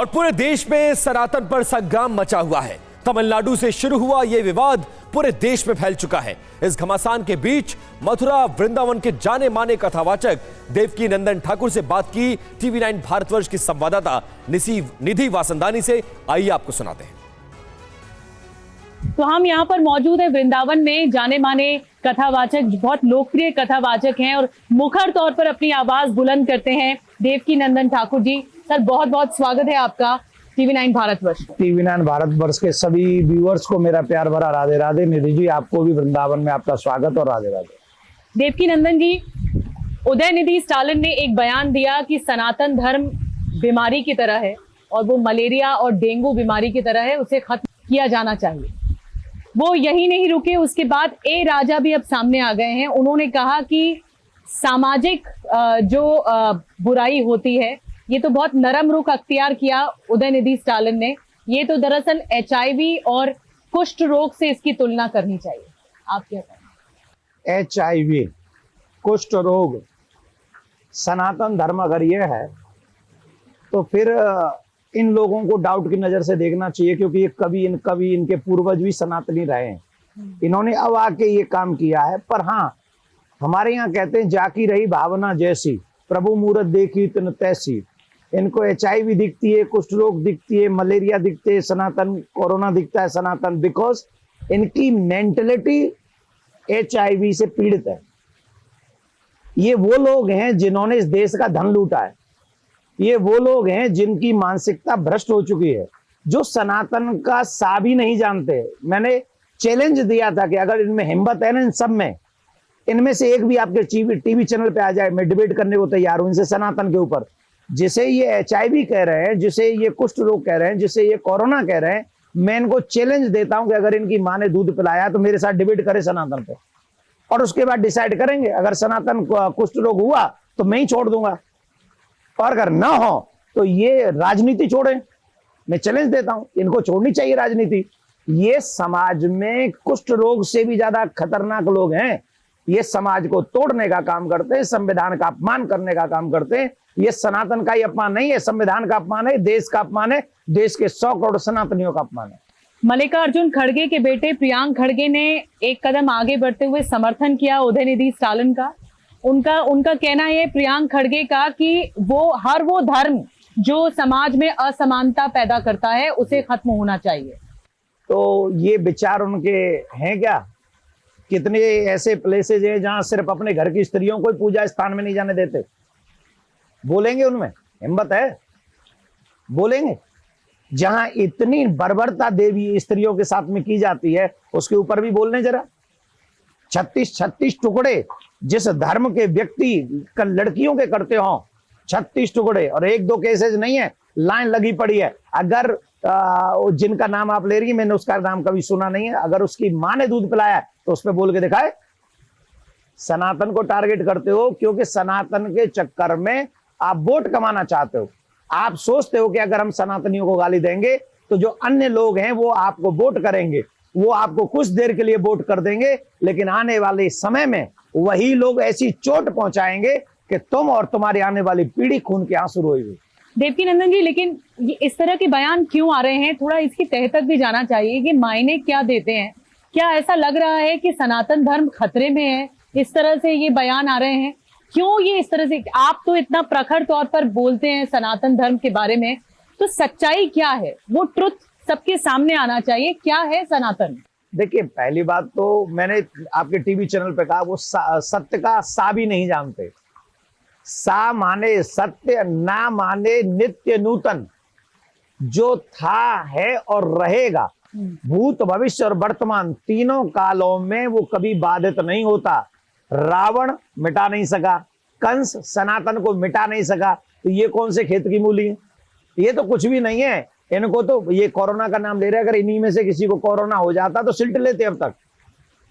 और पूरे देश में सनातन पर संग्राम मचा हुआ है। तमिलनाडु से शुरू हुआ यह विवाद पूरे देश में फैल चुका है। इस घमासान के बीच मथुरा वृंदावन के जाने माने कथावाचक देवकी नंदन ठाकुर से बात की टीवी 9 भारतवर्ष की संवाददाता निधि वासंदानी से। आइए आपको सुनाते हैं। तो हम यहाँ पर मौजूद है वृंदावन में। जाने माने कथावाचक, बहुत लोकप्रिय कथावाचक हैं और मुखर तौर पर अपनी आवाज बुलंद करते हैं देवकी नंदन ठाकुर जी। सर, बहुत बहुत स्वागत है आपका टीवी 9 भारतवर्ष। टीवी 9 भारतवर्ष के सभी व्यूअर्स को मेरा प्यार भरा राधे राधे। निधि जी, आपको भी वृंदावन में आपका स्वागत और राधे राधे। देवकी नंदन जी, उदयनिधि स्टालिन ने एक बयान दिया कि सनातन धर्म बीमारी की तरह है और वो मलेरिया और डेंगू बीमारी की तरह है, उसे खत्म किया जाना चाहिए। वो यही नहीं रुके, उसके बाद ए राजा भी अब सामने आ गए हैं। उन्होंने कहा कि सामाजिक जो बुराई होती है, ये तो बहुत नरम रुख अख्तियार किया उदयनिधि स्टालिन ने। ये तो दरअसल HIV और कुष्ठ रोग से इसकी तुलना करनी चाहिए। आप क्या कहें? HIV, कुष्ठ रोग, सनातन धर्म अगर ये है तो फिर इन लोगों को डाउट की नजर से देखना चाहिए, क्योंकि ये कभी इनके पूर्वज भी सनातनी रहे हैं। इन्होंने अब आके ये काम किया है। पर हाँ, हमारे यहाँ कहते हैं जाकी रही भावना जैसी, प्रभु मूरत देखी तिन तैसी। इनको HIV दिखती है, कुष्ठ रोग दिखती है, मलेरिया दिखते है सनातन, कोरोना दिखता है सनातन, बिकॉज इनकी मेंटलिटी HIV से पीड़ित है। ये वो लोग हैं जिन्होंने इस देश का धन लूटा है। ये वो लोग हैं जिनकी मानसिकता भ्रष्ट हो चुकी है, जो सनातन का सा भी नहीं जानते। मैंने चैलेंज दिया था कि अगर इनमें हिम्मत है ना, इन सब में, इनमें से एक भी आपके टीवी चैनल पे आ जाए, मैं डिबेट करने को तैयार हूं इनसे सनातन के ऊपर। जिसे ये HIV कह रहे हैं, जिसे ये कुष्ठ रोग कह रहे हैं, जिसे ये कोरोना कह रहे हैं, मैं इनको चैलेंज देता हूं कि अगर इनकी मां ने दूध पिलाया तो मेरे साथ डिबेट करे सनातन पे, और उसके बाद डिसाइड करेंगे। अगर सनातन कुष्ठ रोग हुआ तो मैं ही छोड़ दूंगा, और अगर ना हो तो ये राजनीति छोड़े। मैं चैलेंज देता हूं, इनको छोड़नी चाहिए राजनीति। ये समाज में कुष्ठ रोग से भी ज्यादा खतरनाक लोग हैं। ये समाज को तोड़ने का काम करते हैं, संविधान का अपमान करने का काम करते हैं। ये सनातन का ही अपमान नहीं है, संविधान का अपमान है, देश का अपमान है, देश के 100 करोड़ सनातनियों का अपमान है। मल्लिकार्जुन खड़गे के बेटे प्रियांक खड़गे ने एक कदम आगे बढ़ते हुए समर्थन किया उदयनिधि स्टालिन का। उनका कहना है, प्रियांक खड़गे का, कि वो धर्म जो समाज में असमानता पैदा करता है उसे खत्म होना चाहिए। तो ये विचार उनके हैं क्या? कितने ऐसे प्लेसेज हैं जहां सिर्फ अपने घर की स्त्रियों को पूजा स्थान में नहीं जाने देते? बोलेंगे? उनमें हिम्मत है? बोलेंगे? जहां इतनी बर्बरता देवी स्त्रियों के साथ में की जाती है, उसके ऊपर भी बोलने जरा। 36 टुकड़े जिस धर्म के व्यक्ति लड़कियों के करते हो, 36 टुकड़े, और 1-2 केसेस नहीं है, लाइन लगी पड़ी है। अगर जिनका नाम आप ले रही है, मैंने उसका नाम कभी सुना नहीं है, अगर उसकी मां ने दूध पिलाया तो उस पर बोल के दिखाए। सनातन को टारगेट करते हो क्योंकि सनातन के चक्कर में आप वोट कमाना चाहते हो। आप सोचते हो कि अगर हम सनातनियों को गाली देंगे तो जो अन्य लोग हैं वो आपको वोट करेंगे, वो आपको कुछ देर के लिए वोट कर देंगे, लेकिन आने वाले समय में वही लोग ऐसी चोट पहुंचाएंगे कि तुम और तुम्हारी आने वाली पीढ़ी खून के आंसू रोएगी। देवकी नंदन जी, लेकिन ये इस तरह के बयान क्यों आ रहे हैं? थोड़ा इसकी तह तक भी जाना चाहिए कि मायने क्या देते हैं। क्या ऐसा लग रहा है कि सनातन धर्म खतरे में है, इस तरह से ये बयान आ रहे हैं? क्यों ये इस तरह से? आप तो इतना प्रखर तौर पर बोलते हैं सनातन धर्म के बारे में, तो सच्चाई क्या है? वो ट्रुथ सबके सामने आना चाहिए। क्या है सनातन? देखिए, पहली बात तो मैंने आपके टीवी चैनल पे कहा, वो सत्य का सा भी नहीं जानते। सा माने सत्य, ना माने नित्य नूतन। जो था, है और रहेगा, भूत भविष्य और वर्तमान तीनों कालों में वो कभी बाधित नहीं होता। रावण मिटा नहीं सका, कंस सनातन को मिटा नहीं सका, तो ये कौन से खेत की मूली है? ये तो कुछ भी नहीं है। इनको तो ये कोरोना का नाम ले रहे हैं, अगर इन्हीं में से किसी को कोरोना हो जाता तो सिल्ट लेते अब तक।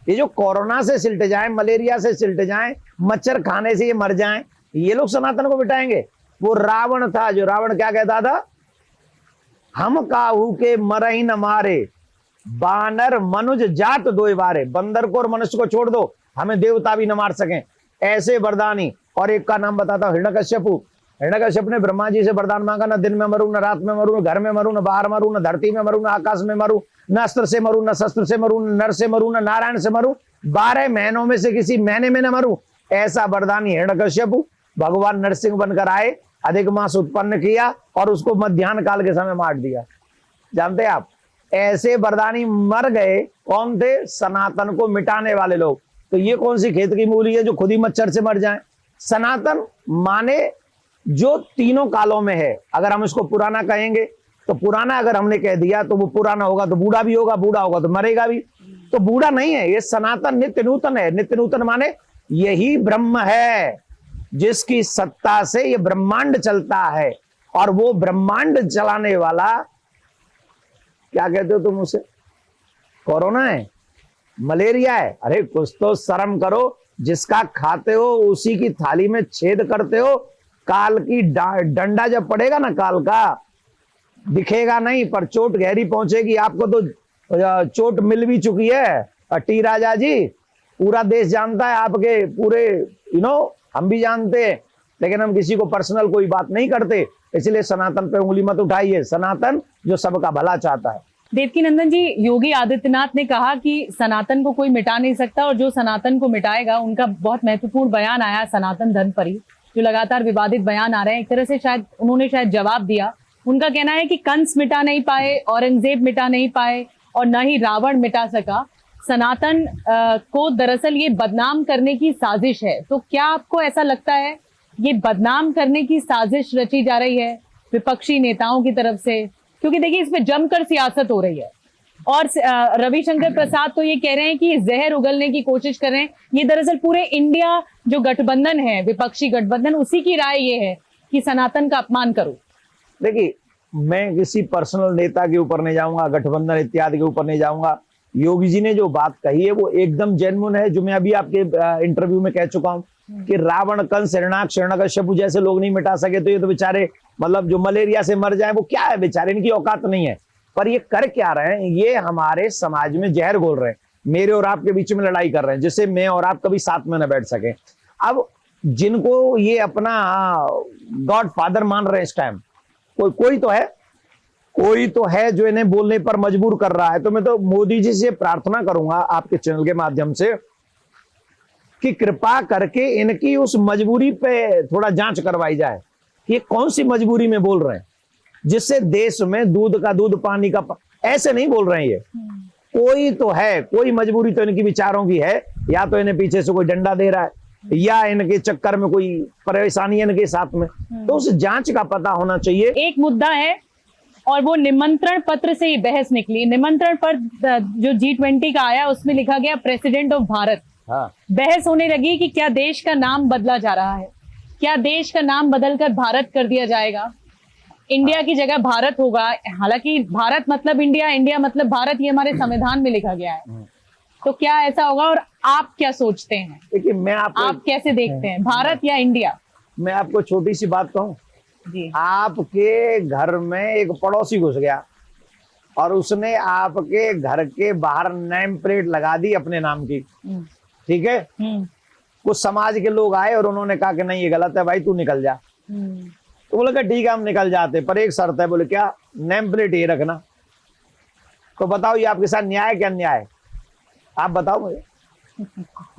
ये जो कोरोना से सिल्ट जाए, मलेरिया से सिल्ट जाए, मच्छर खाने से ये मर जाएं, ये लोग सनातन को मिटाएंगे? वो रावण था, जो रावण क्या कहता था? हम काहू के मरही न मारे, बानर मनुज जात दोए बारे। बंदर को और मनुष्य को छोड़ दो, हमें देवता भी न मार सकें, ऐसे वरदानी। और एक का नाम बताता हूं, हिरण्यकश्यपु। हिरण्यकश्यप ने ब्रह्मा जी से वरदान मांगा, न दिन में मरूं, न रात में मरूं, न घर में मरूं, न बाहर मरूं, न धरती में मरूं, न आकाश में मरूं, न अस्त्र से मरूं, न शस्त्र से मरूं, न नर से मरूं, न नारायण से मरूं, 12 महीनों में से किसी महीने में न मरूं। ऐसा वरदान हिरण्यकश्यप भगवान नरसिंह बनकर आए, अधिक मास उत्पन्न किया और उसको मध्याह्न काल के समय मार दिया। जानते आप, ऐसे वरदानी मर गए। कौन थे? सनातन को मिटाने वाले लोग। तो ये कौन सी खेत की मूली है जो खुद ही मच्छर से मर जाए? सनातन माने जो तीनों कालों में है। अगर हम इसको पुराना कहेंगे तो पुराना अगर हमने कह दिया तो वो पुराना होगा तो बूढ़ा भी होगा, बूढ़ा होगा तो मरेगा भी। तो बूढ़ा नहीं है, ये सनातन नित्य नूतन है। नित्य नूतन माने यही ब्रह्म है जिसकी सत्ता से ये ब्रह्मांड चलता है। और वो ब्रह्मांड चलाने वाला क्या कहते हो तुम उसे? कोरोना है, मलेरिया है? अरे कुछ तो शर्म करो। जिसका खाते हो उसी की थाली में छेद करते हो। काल की डंडा जब पड़ेगा ना, काल का दिखेगा नहीं पर चोट गहरी पहुंचेगी। आपको तो चोट मिल भी चुकी है। टी राजा जी, पूरा देश जानता है आपके पूरे, हम भी जानते हैं, लेकिन हम किसी को पर्सनल कोई बात नहीं करते। इसलिए सनातन पे उंगली मत उठाइए। सनातन जो सबका भला चाहता है। देवकीनंदन जी, योगी आदित्यनाथ ने कहा कि सनातन को कोई मिटा नहीं सकता और जो सनातन को मिटाएगा, उनका बहुत महत्वपूर्ण बयान आया सनातन धर्म पर ही, जो लगातार विवादित बयान आ रहे हैं। एक तरह से शायद उन्होंने जवाब दिया। उनका कहना है कि कंस मिटा नहीं पाए, औरंगजेब मिटा नहीं पाए और न ही रावण मिटा सका। सनातन को दरअसल ये बदनाम करने की साजिश है। तो क्या आपको ऐसा लगता है ये बदनाम करने की साजिश रची जा रही है विपक्षी नेताओं की तरफ से? क्योंकि देखिए, इसमें जमकर सियासत हो रही है और रविशंकर प्रसाद तो ये कह रहे हैं कि जहर उगलने की कोशिश कर रहे हैं। ये दरअसल पूरे इंडिया जो गठबंधन है, विपक्षी गठबंधन, उसी की राय ये है कि सनातन का अपमान करो। देखिए, मैं किसी पर्सनल नेता के ऊपर नहीं जाऊंगा, गठबंधन इत्यादि के ऊपर नहीं जाऊंगा। योगी जी ने जो बात कही है वो एकदम जेन्युइन है। जो मैं अभी आपके इंटरव्यू में कह चुका हूं कि रावण, कंस, हिरण्याक्ष, हिरण्यकश्यप जैसे लोग नहीं मिटा सके तो ये तो बेचारे, मतलब जो मलेरिया से मर जाए वो क्या है बेचारे, इनकी औकात नहीं है। पर ये कर क्या रहे हैं? ये हमारे समाज में जहर घोल रहे हैं। मेरे और आपके बीच में लड़ाई कर रहे हैं जिससे मैं और आप कभी साथ में न बैठ सके। अब जिनको ये अपना गॉड फादर मान रहे हैं इस टाइम, कोई तो है जो इन्हें बोलने पर मजबूर कर रहा है। तो मैं तो मोदी जी से प्रार्थना करूंगा आपके चैनल के माध्यम से कि कृपा करके इनकी उस मजबूरी पे थोड़ा जांच करवाई जाए कि ये कौन सी मजबूरी में बोल रहे हैं, जिससे देश में दूध का दूध, पानी का ऐसे नहीं बोल रहे हैं। ये कोई तो है, कोई मजबूरी तो इनकी विचारों की है। या तो इन्हें पीछे से कोई डंडा दे रहा है या इनके चक्कर में कोई परेशानी है इनके साथ में। तो उस जांच का पता होना चाहिए। एक मुद्दा है और वो निमंत्रण पत्र से ही बहस निकली। निमंत्रण पत्र जो G20 का आया उसमें लिखा गया प्रेसिडेंट ऑफ भारत। हाँ। बहस होने लगी कि क्या देश का नाम बदला जा रहा है, क्या देश का नाम बदलकर भारत कर दिया जाएगा, इंडिया की जगह भारत होगा। हालांकि भारत मतलब इंडिया, इंडिया मतलब भारत, ये हमारे संविधान में लिखा गया है। तो क्या ऐसा होगा और आप क्या सोचते हैं? देखिए, आप कैसे देखते हैं, भारत या इंडिया? मैं आपको छोटी सी बात कहूं जी। आपके घर में एक पड़ोसी घुस गया और उसने आपके घर के बाहर नेम प्लेट लगा दी अपने नाम की, ठीक है? कुछ समाज के लोग आए और उन्होंने कहा कि नहीं ये गलत है भाई, तू निकल जा। तो बोले कि ठीक है हम निकल जाते, पर एक शर्त है। बोले क्या? नेम प्लेट ये रखना। तो बताओ ये आपके साथ न्याय क्या अन्याय? आप बताओ मुझे,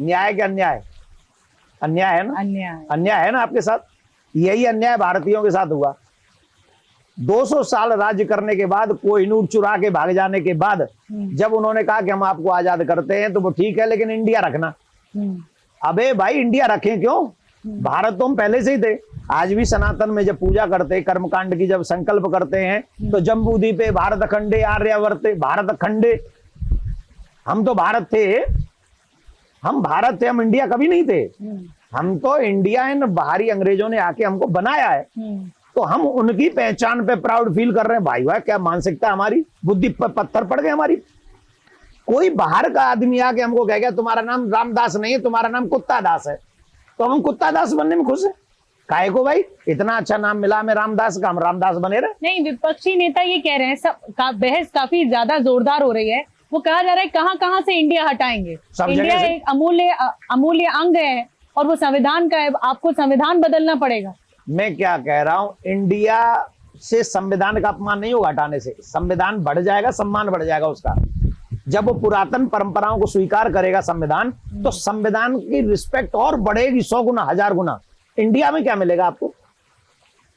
न्याय क्या अन्याय? अन्याय है ना? अन्याय है ना आपके साथ। यही अन्याय भारतीयों के साथ हुआ। 200 साल राज्य करने के बाद, कोहिनूर चुरा के भाग जाने के बाद, जब उन्होंने कहा कि हम आपको आजाद करते हैं तो वो ठीक है लेकिन इंडिया रखना। अबे भाई, इंडिया रखें क्यों? भारत तो हम पहले से ही थे। आज भी सनातन में जब पूजा करते, कर्मकांड की जब संकल्प करते हैं तो जम्बूद्वीपे भारत खंडे आर्यावर्ते, भारत खंडे, हम तो भारत थे। हम भारत थे, हम इंडिया कभी नहीं थे। हम तो इंडिया इन बाहरी अंग्रेजों ने आके हमको बनाया है। तो हम उनकी पहचान पे प्राउड फील कर रहे हैं। भाई वाह, क्या मानसिकता हमारी, बुद्धि पर पत्थर पड़ गए हमारी। कोई बाहर का आदमी आके हमको कह गया तुम्हारा नाम रामदास नहीं है, तुम्हारा नाम कुत्ता दास है, तो हम कुत्ता दास बनने में खुश है। काहे को भाई, इतना अच्छा नाम मिला हमें रामदास का, हम रामदास बने रहे। नहीं, विपक्षी नेता ये कह रहे हैं, बहस काफी ज्यादा जोरदार हो रही है। वो कहा जा रहा है कहां से इंडिया हटाएंगे। इंडिया एक अमूल्य अंग है और वो संविधान का है, आपको संविधान बदलना पड़ेगा। मैं क्या कह रहा हूं, इंडिया से संविधान का अपमान नहीं होगा हटाने से, संविधान बढ़ जाएगा, सम्मान बढ़ जाएगा उसका। जब वो पुरातन परंपराओं को स्वीकार करेगा संविधान, तो संविधान की रिस्पेक्ट और बढ़ेगी 100 गुना, 1000 गुना। इंडिया में क्या मिलेगा आपको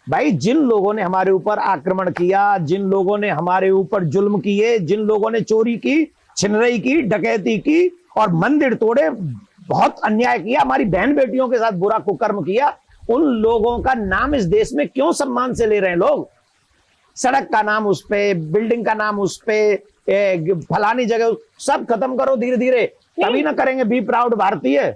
भाई? जिन लोगों ने हमारे ऊपर आक्रमण किया, जिन लोगों ने हमारे ऊपर जुल्म किए, जिन लोगों ने चोरी की, छिनरई की, डकैती की और मंदिर तोड़े, बहुत अन्याय किया, हमारी बहन बेटियों के साथ बुरा कुकर्म किया, उन लोगों का नाम इस देश में क्यों सम्मान से ले रहे हैं लोग? सड़क का नाम उस पे, बिल्डिंग का नाम उस पे, फलानी जगह, सब खत्म करो धीरे धीरे, तभी ना करेंगे बी प्राउड भारतीय।